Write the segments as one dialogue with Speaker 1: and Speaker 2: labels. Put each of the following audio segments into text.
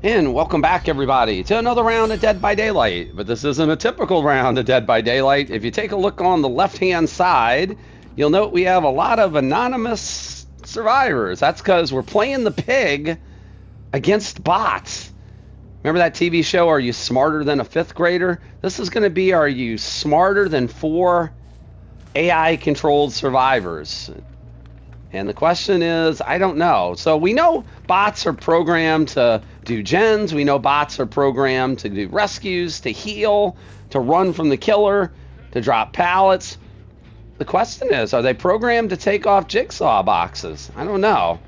Speaker 1: And welcome back, everybody, to another round of Dead by Daylight. But this isn't a typical round of Dead by Daylight. If you take a look on the left-hand side, you'll note we have a lot of anonymous survivors. That's because we're playing the pig against bots. Remember that TV show, Are You Smarter Than a Fifth Grader? This is going to be, Are You Smarter Than 4 AI-controlled survivors? And the question is, I don't know. So we know bots are programmed to do gens. We know bots are programmed to do rescues, to heal, to run from the killer, to drop pallets. The question is, are they programmed to take off jigsaw boxes? I don't know.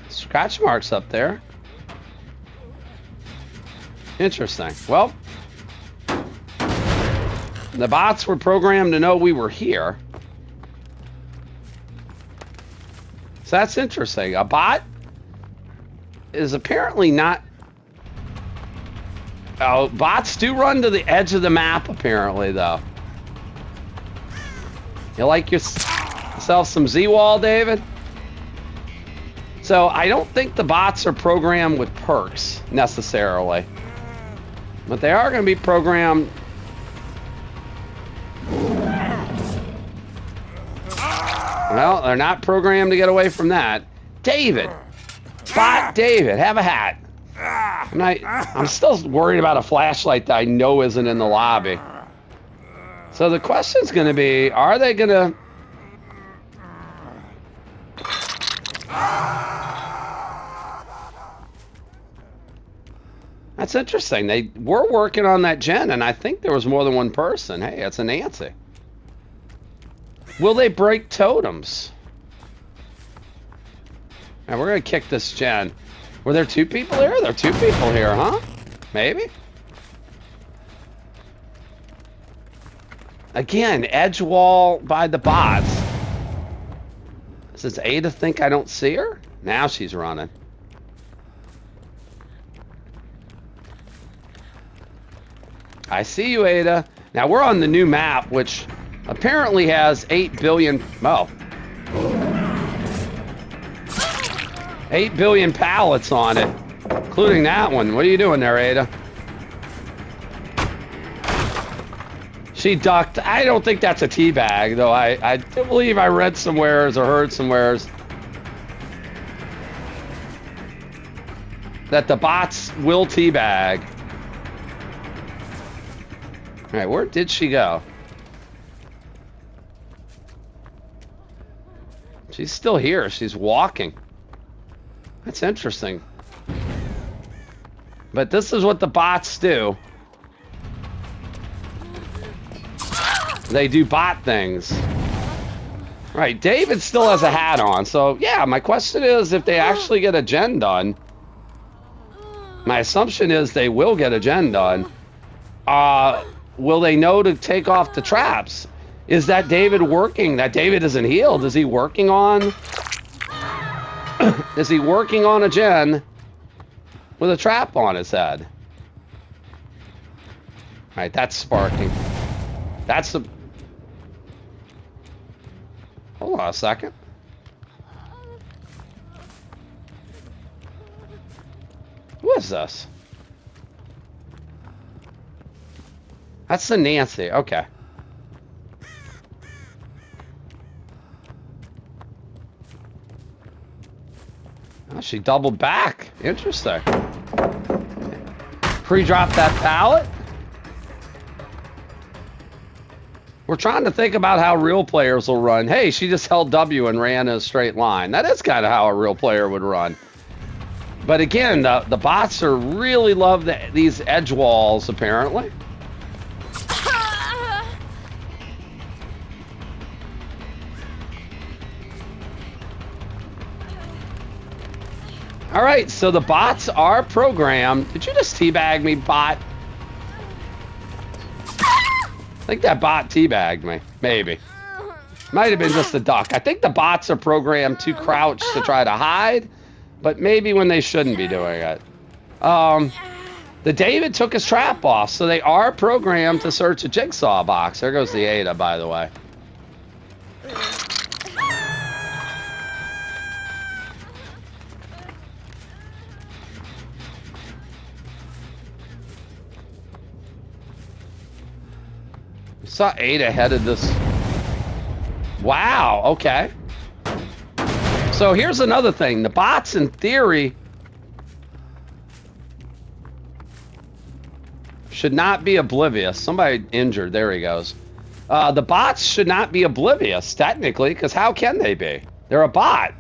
Speaker 1: Scratch marks up there. Interesting. Well, the bots were programmed to know we were here. So that's interesting. A bot is apparently not... Oh, bots do run to the edge of the map, apparently, though. You like yourself some Z-Wall, David? So I don't think the bots are programmed with perks, necessarily. But they are going to be programmed... Well, they're not programmed to get away from that. David! Bot David, have a hat. I'm still worried about a flashlight that I know isn't in the lobby. So the question's going to be, are they going to... That's interesting. They were working on that gen, and I think there was more than one person. Hey, it's a Nancy. Will they break totems? And we're going to kick this gen. Were there 2 people here? There are 2 people here, huh? Maybe? Again, edge wall by the bots. Does Ada think I don't see her? Now she's running. I see you, Ada. Now we're on the new map, which apparently has 8 billion... Oh. 8 billion pallets on it, including that one. What are you doing there, Ada? She ducked. I don't think that's a teabag, though. I do believe I read somewheres or heard somewheres that the bots will teabag. All right, where did she go? She's still here. She's walking. That's interesting. But this is what the bots do. They do bot things. Right, David still has a hat on. So, yeah, my question is if they actually get a gen done. My assumption is they will get a gen done. Will they know to take off the traps? Is that David working? That David isn't healed. Is he working on... Is he working on a gen with a trap on his head? Alright, that's sparking. That's the... Hold on a second. Who is this? That's the Nancy. Okay. Oh, she doubled back. Interesting. Pre-drop that pallet. We're trying to think about how real players will run. Hey, she just held W and ran in a straight line. That is kind of how a real player would run. But again, the bots are really love these edge walls, apparently. All right, so the bots are programmed. Did you just teabag me, bot? I think that bot teabagged me. Maybe. Might have been just a duck. I think the bots are programmed to crouch to try to hide, but maybe when they shouldn't be doing it. The David took his trap off, so they are programmed to search a jigsaw box. There goes the Ada, by the way. Saw Ada headed this. Wow, okay. So here's another thing. The bots, in theory, should not be oblivious. Somebody injured. There he goes. The bots should not be oblivious, technically, because how can they be? They're a bot.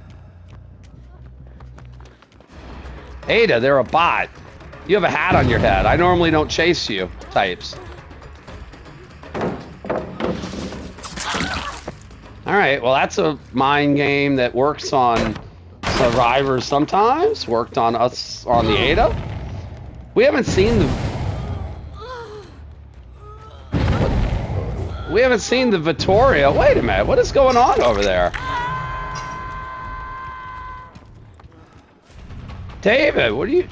Speaker 1: Ada, they're a bot. You have a hat on your head. I normally don't chase you, types. Alright, well that's a mind game that works on survivors sometimes. Worked on us on the Ada. We haven't seen the... We haven't seen the Vittoria. Wait a minute, what is going on over there? David, what are you...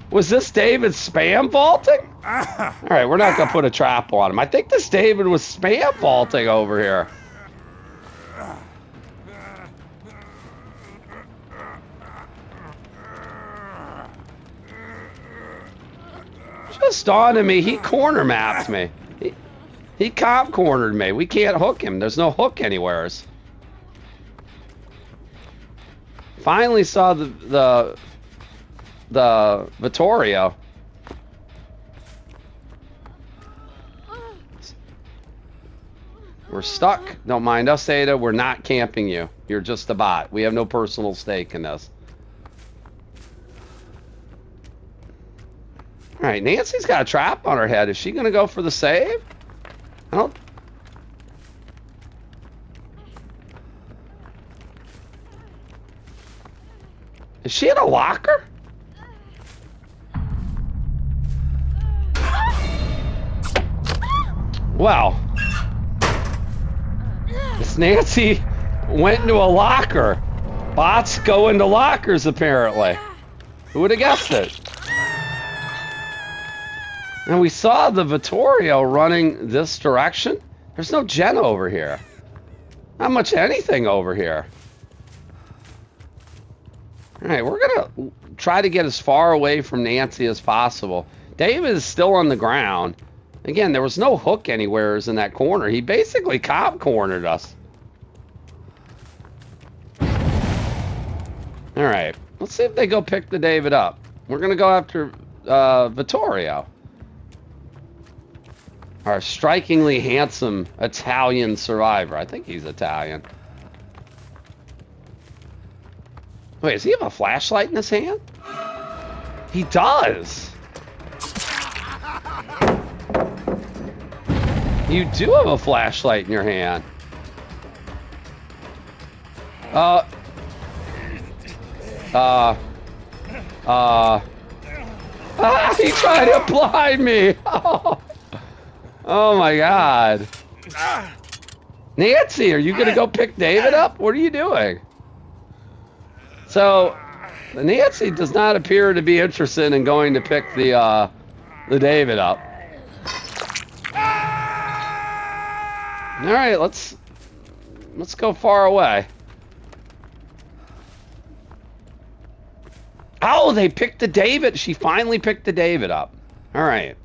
Speaker 1: Was this David spam vaulting? Alright, we're not gonna put a trap on him. I think this David was spam vaulting over here. Just dawned on me, he corner mapped me. He comp cornered me. We can't hook him. There's no hook anywheres. Finally saw the Vittoria. We're stuck. Don't mind us, Ada. We're not camping you. You're just a bot. We have no personal stake in this. Alright, Nancy's got a trap on her head. Is she going to go for the save? I don't... Is she in a locker? Well, this Nancy went into a locker. Bots go into lockers, apparently. Who would have guessed it? And we saw the Vittorio running this direction. There's no Jenna over here. Not much anything over here. Alright, we're gonna try to get as far away from Nancy as possible. David is still on the ground. Again, there was no hook anywhere in that corner. He basically cop cornered us. Alright, let's see if they go pick the David up. We're gonna go after Vittorio. Our strikingly handsome Italian survivor. I think he's Italian. Wait, does he have a flashlight in his hand? He does. You do have a flashlight in your hand. He tried to blind me. Oh my God. Nancy, are you gonna go pick David up? What are you doing? So, Nancy does not appear to be interested in going to pick the David up. All right, let's go far away. Oh, they picked the David. She finally picked the David up. All right.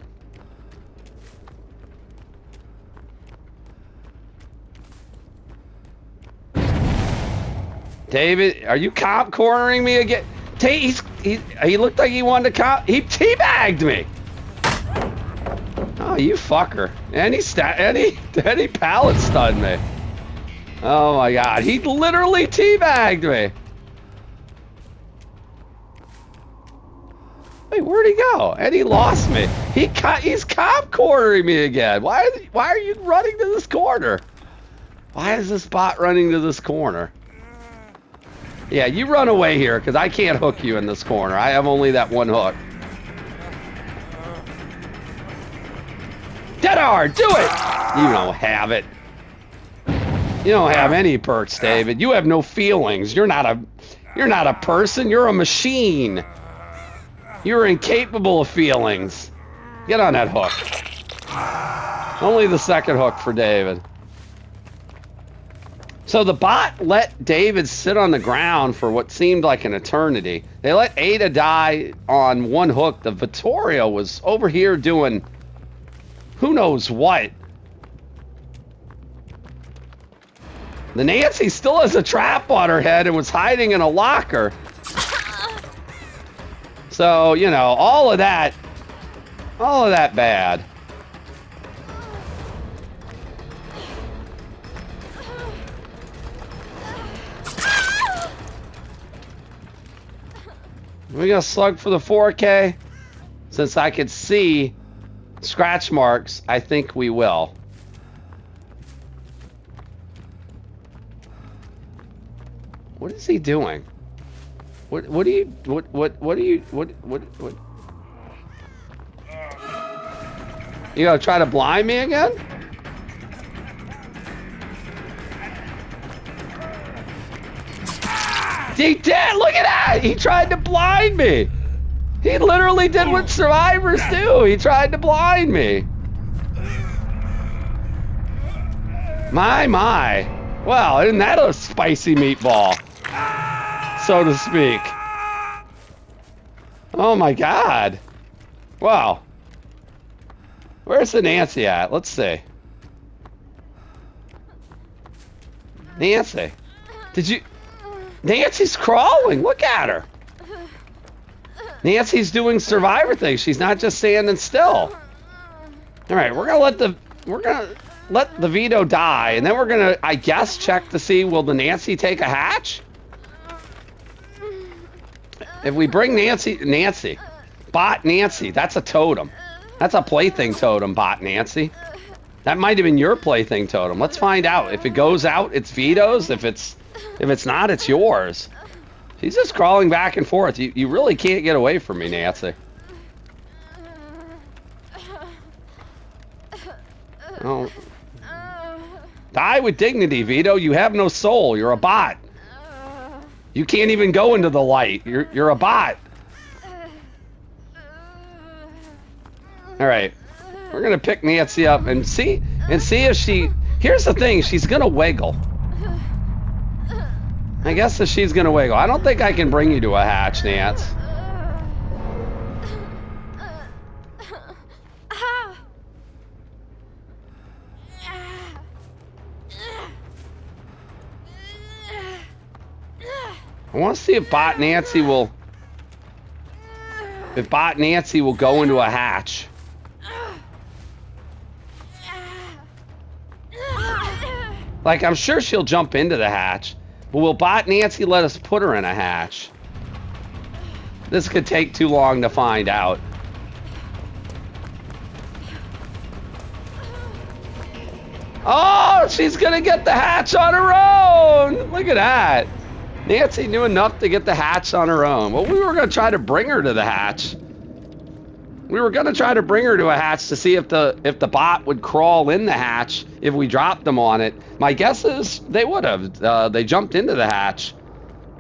Speaker 1: David, are you cop cornering me again? He looked like he wanted to cop. He teabagged me. Oh, you fucker. And he pallet stunned me. Oh my God. He literally teabagged me. Wait, where'd he go? And he lost me. He's cop cornering me again. Why are you running to this corner? Why is this bot running to this corner? Yeah, you run away here, because I can't hook you in this corner. I have only that one hook. Dead hard, do it! You don't have it. You don't have any perks, David. You have no feelings. You're not a person, you're a machine. You're incapable of feelings. Get on that hook. Only the second hook for David. So the bot let David sit on the ground for what seemed like an eternity. They let Ada die on one hook. The Vittorio was over here doing who knows what. The Nancy still has a trap on her head and was hiding in a locker. So, you know, all of that bad. We gonna slug for the 4K? Since I could see scratch marks, I think we will. What is he doing? What are you You gonna try to blind me again? He did! Look at that! He tried to blind me! He literally did what survivors do! He tried to blind me! My. Well, isn't that a spicy meatball? So to speak. Oh my god. Wow. Where's the Nancy at? Let's see. Nancy. Did you... Nancy's crawling. Look at her. Nancy's doing survivor things. She's not just standing still. All right, we're gonna let the Vito die, and then we're gonna, I guess, check to see will the Nancy take a hatch. If we bring Nancy, bot Nancy, that's a totem. That's a plaything totem, bot Nancy. That might have been your plaything totem. Let's find out. If it goes out, it's Vito's. If it's not, it's yours. She's just crawling back and forth. You really can't get away from me, Nancy. Oh. Die with dignity, Vito. You have no soul. You're a bot. You can't even go into the light. You're a bot. All right. We're gonna pick Nancy up and see if she. Here's the thing. She's gonna wiggle. I guess that she's gonna wiggle. I don't think I can bring you to a hatch, Nance. I want to see if Bot Nancy will. If Bot Nancy will go into a hatch. Like, I'm sure she'll jump into the hatch. But will Bot Nancy let us put her in a hatch? This could take too long to find out. Oh, she's gonna get the hatch on her own! Look at that. Nancy knew enough to get the hatch on her own. Well, we were gonna try to bring her to the hatch. We were gonna try to bring her to a hatch to see if the bot would crawl in the hatch if we dropped them on it. My guess is they would have. They jumped into the hatch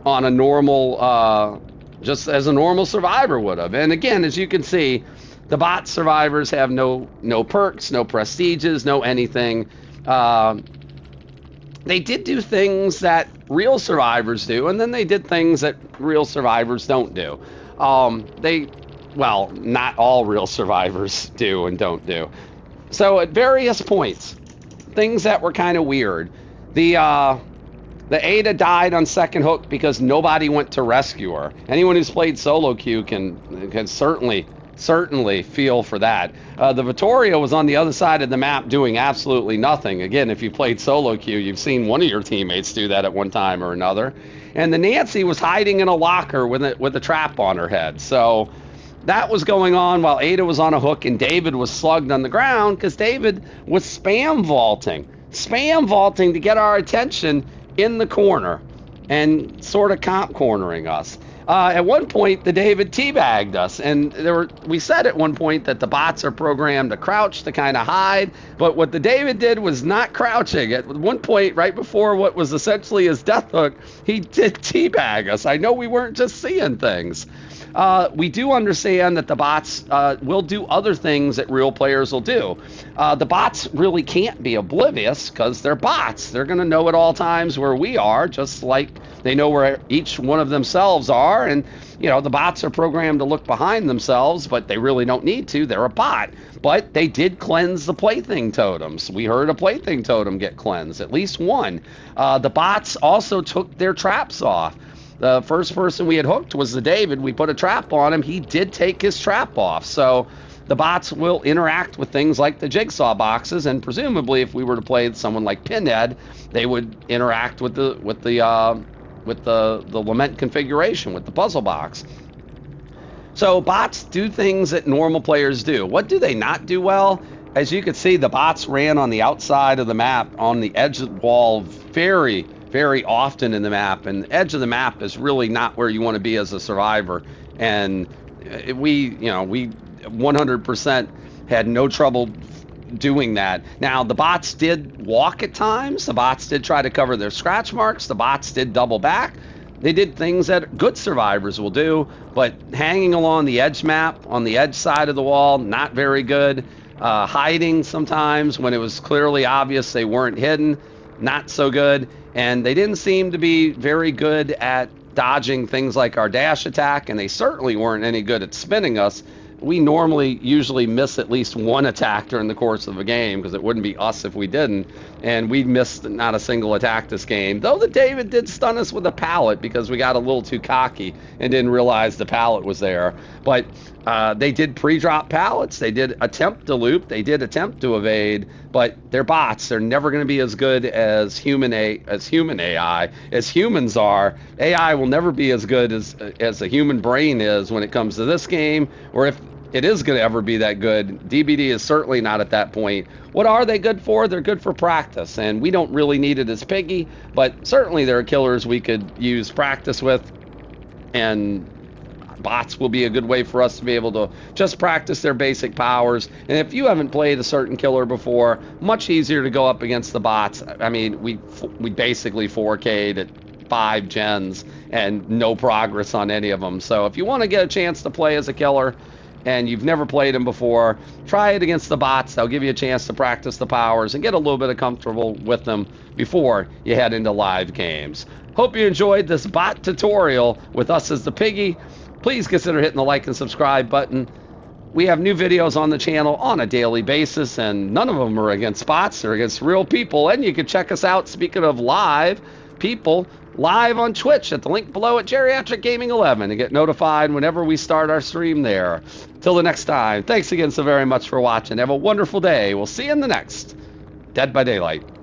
Speaker 1: on a normal, just as a normal survivor would have. And again, as you can see, the bot survivors have no perks, no prestiges, no anything. They did do things that real survivors do, and then they did things that real survivors don't do. Well, not all real survivors do and don't do. So at various points, things that were kind of weird. The Ada died on second hook because nobody went to rescue her. Anyone who's played solo queue can certainly feel for that. The Vittoria was on the other side of the map doing absolutely nothing. Again, if you played solo queue, you've seen one of your teammates do that at one time or another. And the Nancy was hiding in a locker with a trap on her head. So that was going on while Ada was on a hook and David was slugged on the ground because David was spam vaulting to get our attention in the corner and sort of comp cornering us. At one point, the David teabagged us, and we said at one point that the bots are programmed to crouch to kind of hide, but what the David did was not crouching. At one point, right before what was essentially his death hook, he did teabag us. I know we weren't just seeing things. We do understand that the bots will do other things that real players will do. The bots really can't be oblivious because they're bots. They're going to know at all times where we are, just like weak. They know where each one of themselves are, and the bots are programmed to look behind themselves, but they really don't need to. They're a bot. But they did cleanse the plaything totems. We heard a plaything totem get cleansed, at least one. The bots also took their traps off. The first person we had hooked was the David. We put a trap on him. He did take his trap off. So the bots will interact with things like the jigsaw boxes, and presumably, if we were to play someone like Pinhead, they would interact with the lament configuration, with the puzzle box. So bots do things that normal players do. What do they not do well? As you can see, the bots ran on the outside of the map, on the edge of the wall, very, very often in the map. And the edge of the map is really not where you want to be as a survivor. And we 100% had no trouble doing that. Now, the bots did walk at times. The bots did try to cover their scratch marks. The bots did double back. They did things that good survivors will do, but hanging along the edge map, on the edge side of the wall, not very good. Hiding sometimes when it was clearly obvious they weren't hidden, not so good. And they didn't seem to be very good at dodging things like our dash attack, and they certainly weren't any good at spinning us. We usually miss at least one attack during the course of a game, because it wouldn't be us if we didn't. And we missed not a single attack this game, though the David did stun us with a pallet because we got a little too cocky and didn't realize the pallet was there. But they did pre-drop pallets. They did attempt to loop. They did attempt to evade, but they're bots. They're never going to be as good as human AI. As humans are, AI will never be as good as a human brain is when it comes to this game, or if it is going to ever be that good. DBD is certainly not at that point. What are they good for? They're good for practice, and we don't really need it as Piggy, but certainly there are killers we could use practice with, and bots will be a good way for us to be able to just practice their basic powers. And if you haven't played a certain killer before, much easier to go up against the bots. I mean, we basically 4K'd at 5 gens and no progress on any of them. So if you want to get a chance to play as a killer and you've never played them before, try it against the bots. They'll give you a chance to practice the powers and get a little bit of comfortable with them before you head into live games. Hope you enjoyed this bot tutorial with us as the Piggy. Please consider hitting the like and subscribe button. We have new videos on the channel on a daily basis, and none of them are against bots. They're against real people. And you can check us out, speaking of live people, live on Twitch at the link below at Geriatric Gaming 11 to get notified whenever we start our stream there. Till the next time, thanks again so very much for watching. Have a wonderful day. We'll see you in the next Dead by Daylight.